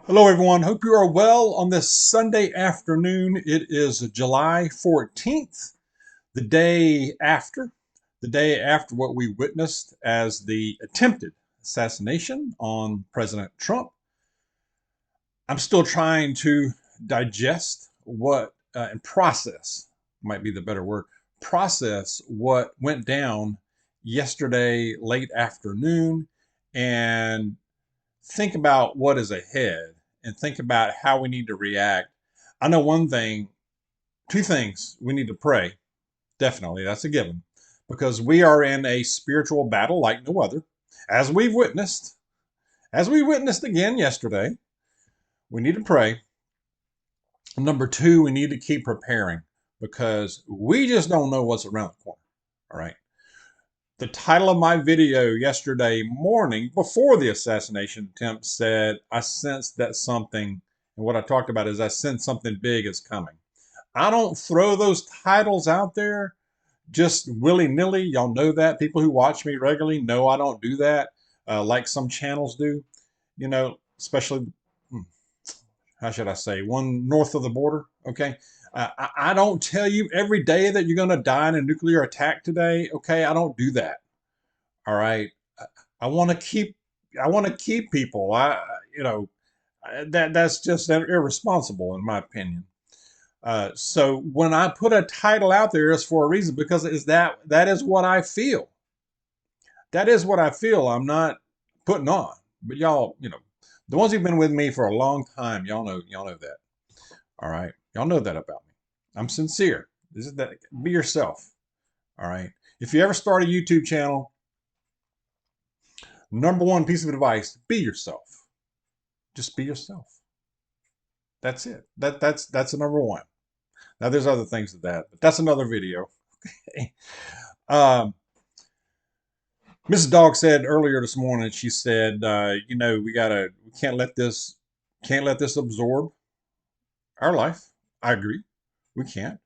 Hello, everyone. Hope you are well on this Sunday afternoon. It is July 14th, the the day after what we witnessed as the attempted assassination on President Trump. I'm still trying to digest and process, might be the better word, process what went down yesterday late afternoon and think about what is ahead and think about how we need to react. I know two things we need to pray. Definitely, that's a given because we are in a spiritual battle like no other. As we've witnessed, as we witnessed again yesterday, we need to pray. Number two, we need to keep preparing because we just don't know what's around the corner. All right. The title of my video yesterday morning before the assassination attempt said, I sensed that something, and what I talked about is I sense something big is coming. I don't throw those titles out there just willy-nilly. Y'all know that. People who watch me regularly know I don't do that like some channels do, especially, how should I say, one north of the border, okay? I don't tell you every day that you're going to die in a nuclear attack today, okay? I don't do that. All right. I want to keep I want to keep people. That's just irresponsible in my opinion. So when I put a title out there, it's for a reason because that is what I feel. That is what I feel. I'm not putting on. But y'all, the ones who've been with me for a long time, y'all know that. All right. Y'all know that about me. I'm sincere. This is that be yourself. All right. If you ever start a YouTube channel, number one piece of advice, be yourself. Just be yourself. That's it. That's the number one. Now there's other things to that, but that's another video. um, Mrs. Dawg said earlier this morning, she said, we can't let this absorb our life. I agree. We can't.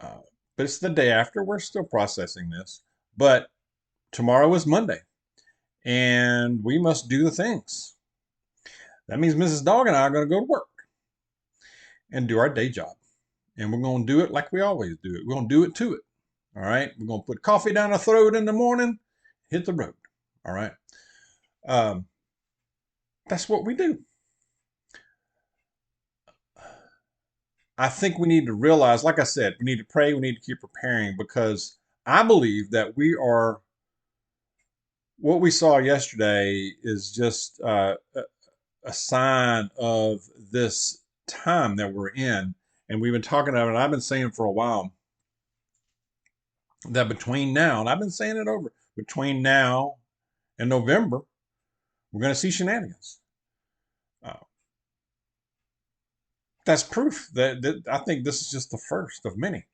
Uh, but it's the day after. We're still processing this. But tomorrow is Monday and we must do the things. That means Mrs. Dawg and I are going to go to work and do our day job. And we're going to do it like we always do it. We're going to do it to it. All right. We're going to put coffee down our throat in the morning, hit the road. All right. Um, that's what we do. I think we need to realize, like I said, we need to pray. We need to keep preparing because I believe that what we saw yesterday is just a sign of this time that we're in. And we've been talking about it. I've been saying for a while that between now, and I've been saying it over, between now and November, we're going to see shenanigans. Uh, that's proof that I think this is just the first of many.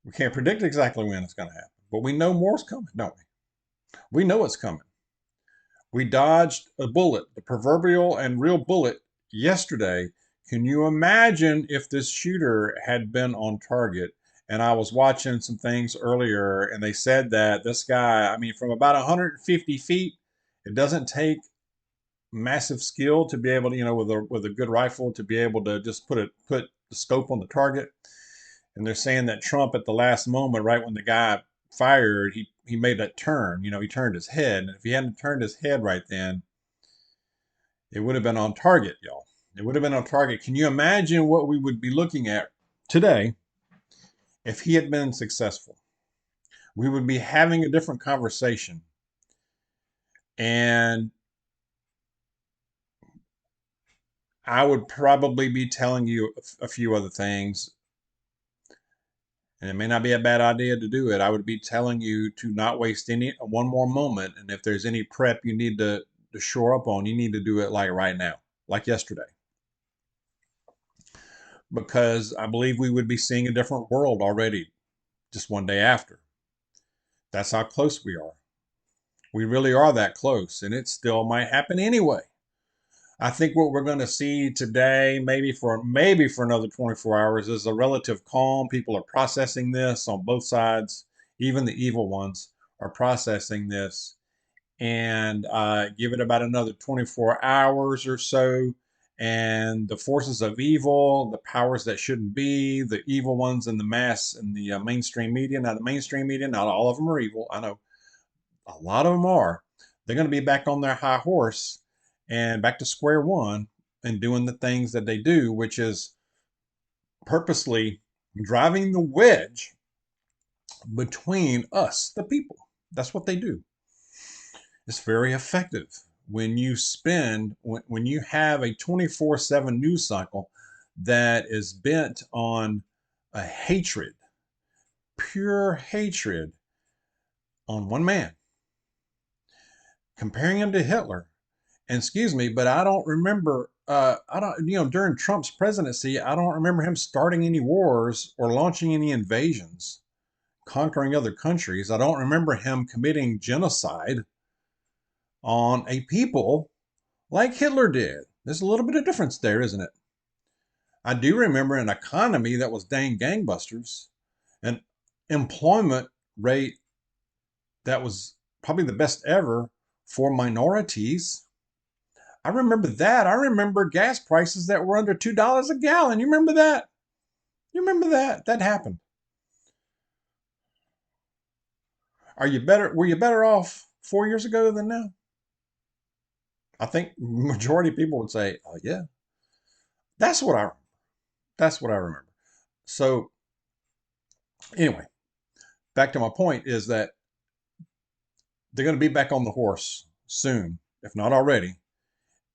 We can't predict exactly when it's going to happen, but we know more's coming, don't we? We know it's coming. We dodged a bullet, the proverbial and real bullet, yesterday. Can you imagine if this shooter had been on target? And I was watching some things earlier, and they said that this guy, I mean, from about 150 feet, it doesn't take massive skill to be able to, with a good rifle, to be able to just put the scope on the target. And they're saying that Trump, at the last moment, right when the guy fired, he made that turn. He turned his head, and if he hadn't turned his head right then, it would have been on target, y'all. It would have been on target. Can you imagine what we would be looking at today if he had been successful? We would be having a different conversation. And I would probably be telling you a few other things. And it may not be a bad idea to do it. I would be telling you to not waste one more moment. And if there's any prep you need to shore up on, you need to do it like right now, like yesterday. Because I believe we would be seeing a different world already just one day after. That's how close we are. We really are that close, and it still might happen anyway. I think what we're going to see today, maybe for another 24 hours, is a relative calm. People are processing this on both sides. Even the evil ones are processing this, and give it about another 24 hours or so, and the forces of evil, the powers that shouldn't be, the evil ones in the mass and the mainstream media. Now, the mainstream media, not all of them are evil. I know a lot of them are. They're going to be back on their high horse and back to square one and doing the things that they do, which is purposely driving the wedge between us, the people. That's what they do. It's very effective when you when you have a 24/7 news cycle that is bent on a hatred, pure hatred on one man, comparing him to Hitler. And excuse me, but I don't remember, I don't, during Trump's presidency, I don't remember him starting any wars or launching any invasions, conquering other countries. I don't remember him committing genocide on a people like Hitler did. There's a little bit of difference there, isn't it? I do remember an economy that was dang gangbusters, an employment rate that was probably the best ever for minorities. I remember that. I remember gas prices that were under $2 a gallon. You remember that? You remember that? That happened. Are you better? Were you better off 4 years ago than now? I think majority of people would say, "Oh yeah." That's what I. That's what I remember. So anyway, back to my point is that they're going to be back on the horse soon, if not already,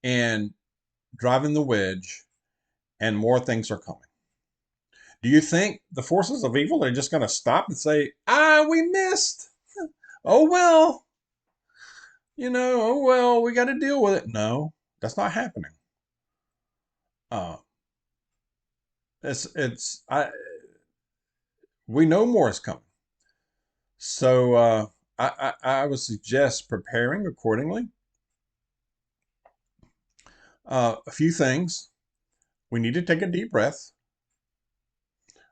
and driving the wedge, and more things are coming. Do you think the forces of evil are just going to stop and say, we missed? Oh, well, oh, well, we got to deal with it. No, that's not happening. Uh, we know more is coming. So I would suggest preparing accordingly. A few things. We need to take a deep breath.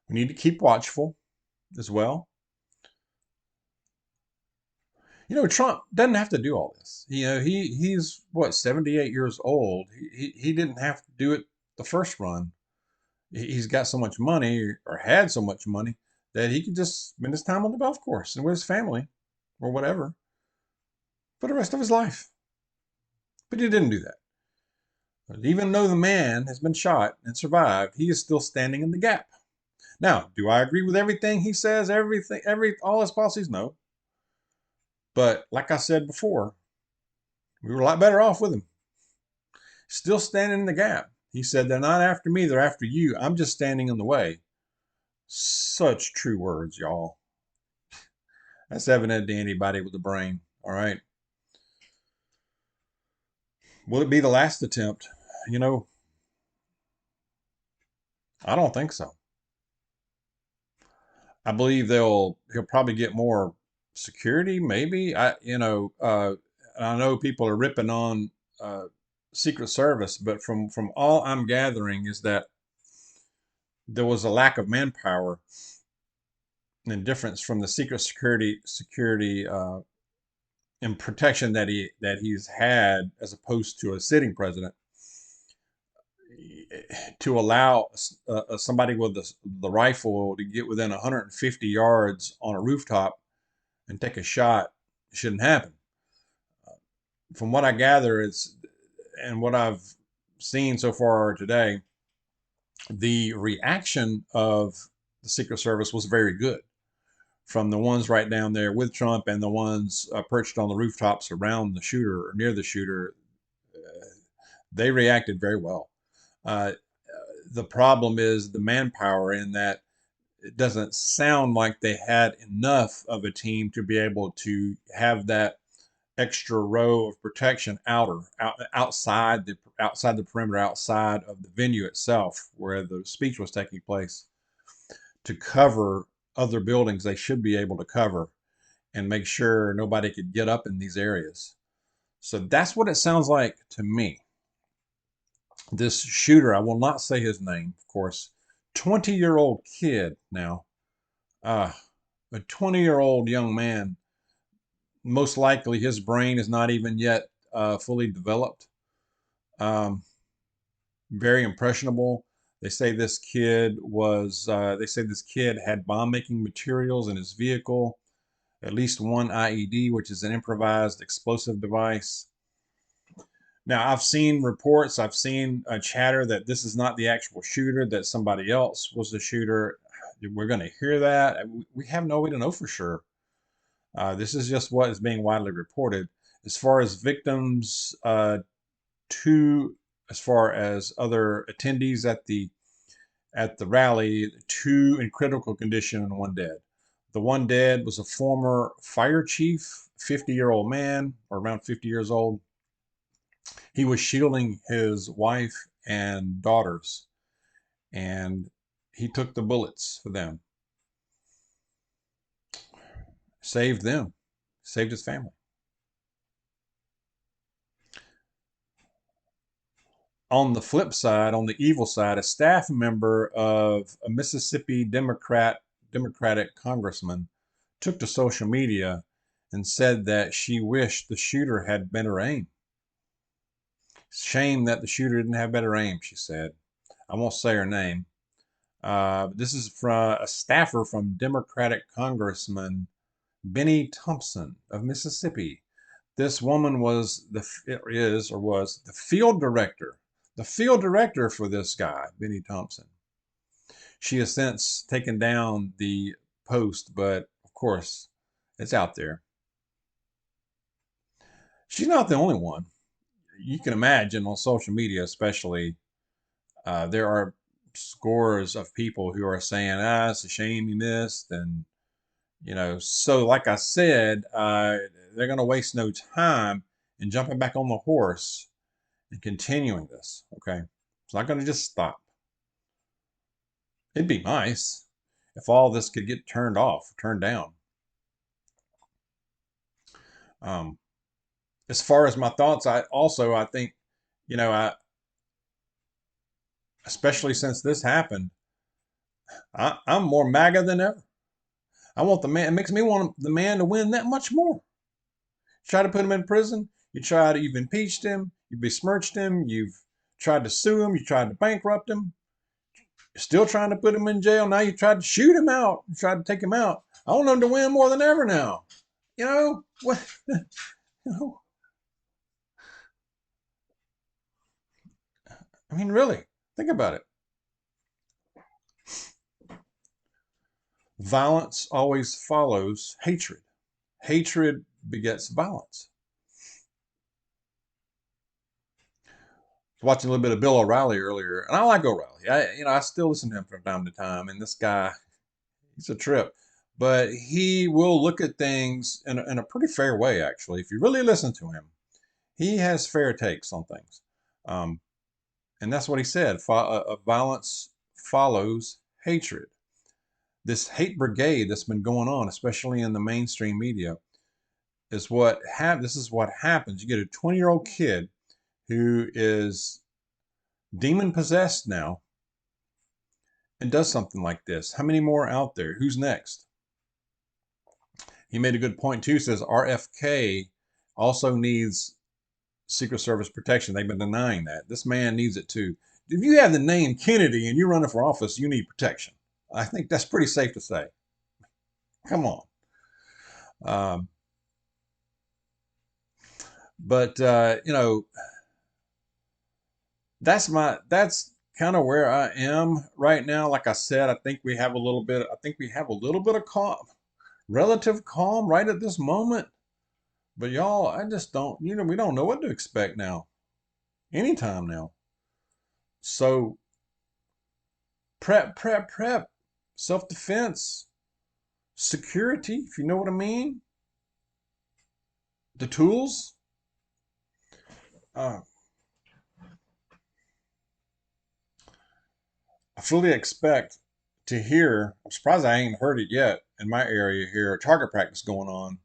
We need to keep watchful as well. Trump doesn't have to do all this. He's what, 78 years old. He didn't have to do it the first run. He's got so much money, or had so much money, that he could just spend his time on the golf course and with his family or whatever for the rest of his life. But he didn't do that. But even though the man has been shot and survived, he is still standing in the gap. Now, do I agree with everything he says, all his policies? No. But like I said before, we were a lot better off with him. Still standing in the gap. He said, "They're not after me, they're after you. I'm just standing in the way." Such true words, y'all. That's evident to anybody with a brain. All right. Will it be the last attempt? I don't think so. I believe he'll probably get more security, maybe. I know people are ripping on Secret Service, but from all I'm gathering is that there was a lack of manpower and difference from the security and protection that he's had as opposed to a sitting president, to allow somebody with the rifle to get within 150 yards on a rooftop and take a shot shouldn't happen. From what I gather, and what I've seen so far today, the reaction of the Secret Service was very good. From the ones right down there with Trump and the ones perched on the rooftops around the shooter or near the shooter, they reacted very well. Uh, the problem is the manpower, in that it doesn't sound like they had enough of a team to be able to have that extra row of protection outside the perimeter, outside of the venue itself where the speech was taking place, to cover other buildings they should be able to cover and make sure nobody could get up in these areas. So that's what it sounds like to me. This shooter, I will not say his name, of course, 20-year-old kid now, a 20-year-old young man Most likely his brain is not even yet fully developed. Um, Very impressionable. They say this kid had bomb making materials in his vehicle, at least one IED, which is an improvised explosive device. Now, I've seen reports, I've seen a chatter that this is not the actual shooter, that somebody else was the shooter. We're going to hear that. We have no way to know for sure. This is just what is being widely reported. As far as victims, two, as far as other attendees at the rally, two in critical condition and one dead. The one dead was a former fire chief, 50-year-old man, or around 50 years old. He was shielding his wife and daughters, and he took the bullets for them, saved them, saved his family. On the flip side, on the evil side, a staff member of a Mississippi Democratic congressman took to social media and said that she wished the shooter had better aim. Shame that the shooter didn't have better aim, she said. I won't say her name. This is from a staffer from Democratic Congressman Benny Thompson of Mississippi. This woman was the field director for this guy, Benny Thompson. She has since taken down the post, but of course, it's out there. She's not the only one. You can imagine on social media, especially, there are scores of people who are saying, it's a shame you missed. And, so like I said, they're going to waste no time in jumping back on the horse and continuing this. Okay. It's not going to just stop. It'd be nice if all this could get turned off, turned down. Um, as far as my thoughts, I think, I especially since this happened, I'm more MAGA than ever. I want the man. It makes me want the man to win that much more. Try to put him in prison. You've impeached him. You've besmirched him. You've tried to sue him. You tried to bankrupt him. You're still trying to put him in jail. Now you tried to shoot him out. You tried to take him out. I want him to win more than ever now. What? you know, I mean, really, think about it. Violence always follows hatred. Hatred begets violence. I was watching a little bit of Bill O'Reilly earlier, and I like O'Reilly. I still listen to him from time to time. And this guy, he's a trip, but he will look at things in a pretty fair way. Actually, if you really listen to him, he has fair takes on things. Um, and that's what he said. Violence follows hatred. This hate brigade that's been going on, especially in the mainstream media, this is what happens. You get a 20-year-old kid who is demon possessed now and does something like this. How many more out there? Who's next? He made a good point too. Says RFK also needs Secret Service protection. They've been denying that. This man needs it too. If you have the name Kennedy and you're running for office, you need protection. I think that's pretty safe to say. Come on. Um, but that's kind of where I am right now. Like I said, I think we have a little bit of calm, relative calm right at this moment. But y'all, I just don't, we don't know what to expect now. Anytime now. So prep. Self-defense, security, if you know what I mean. The tools. Uh, I fully expect to hear, I'm surprised I ain't heard it yet in my area here, target practice going on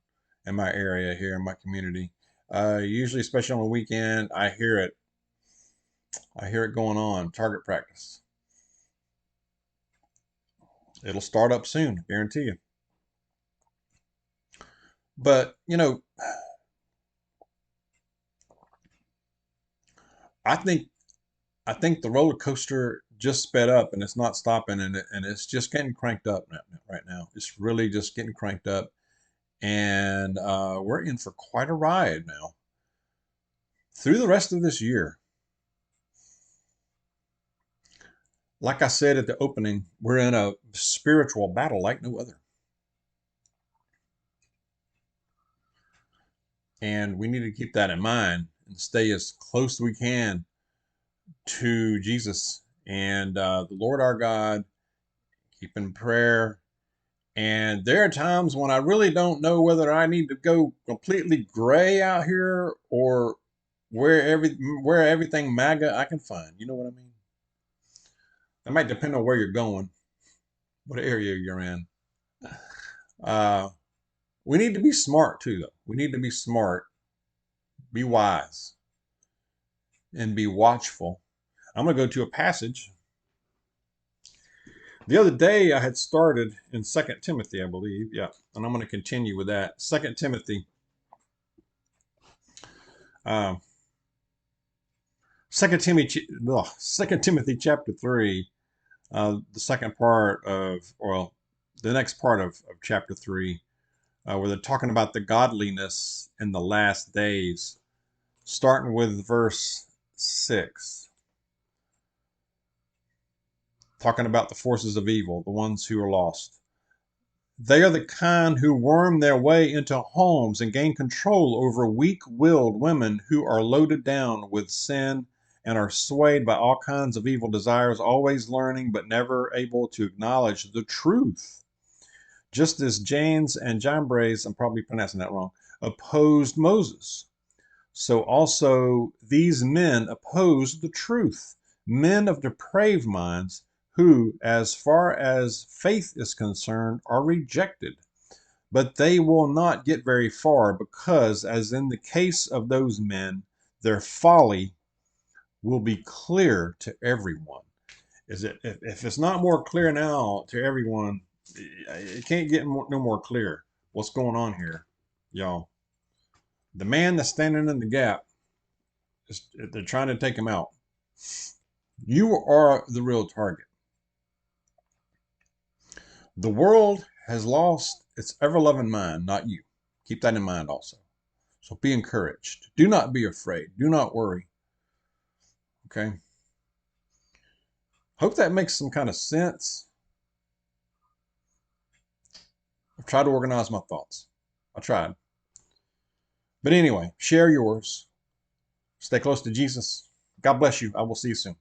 in my area here in my community. Usually, especially on the weekend, I hear it. I hear it going on, target practice. It'll start up soon, I guarantee you. But, I think the roller coaster just sped up and it's not stopping, and it's just getting cranked up right now. It's really just getting cranked up, and we're in for quite a ride now through the rest of this year. Like I said at the opening, we're in a spiritual battle like no other. And we need to keep that in mind and stay as close as we can to Jesus and the Lord our God, keep in prayer. And there are times when I really don't know whether I need to go completely gray out here or where everything MAGA I can find. You know what I mean? That might depend on where you're going, what area you're in. Uh, we need to be smart too, though. We need to be smart, be wise, and be watchful. I'm going to go to a passage. The other day I had started in 2 Timothy, I believe. Yeah, and I'm going to continue with that. 2 Timothy. 2 Timothy, 2 Timothy chapter 3, the second part of, well, the next part of chapter 3, where they're talking about the godliness in the last days, starting with verse 6. Talking about the forces of evil, the ones who are lost. They are the kind who worm their way into homes and gain control over weak-willed women who are loaded down with sin and are swayed by all kinds of evil desires, always learning but never able to acknowledge the truth. Just as Jannes and Jambres, I'm probably pronouncing that wrong, opposed Moses, so also these men oppose the truth, men of depraved minds, who, as far as faith is concerned, are rejected. But they will not get very far because, as in the case of those men, their folly will be clear to everyone. If it's not more clear now to everyone, it can't get no more clear what's going on here, y'all. The man that's standing in the gap, they're trying to take him out. You are the real target. The world has lost its ever-loving mind, not you. Keep that in mind also. So be encouraged. Do not be afraid. Do not worry. Okay? Hope that makes some kind of sense. I've tried to organize my thoughts. I tried. But anyway, share yours. Stay close to Jesus. God bless you. I will see you soon.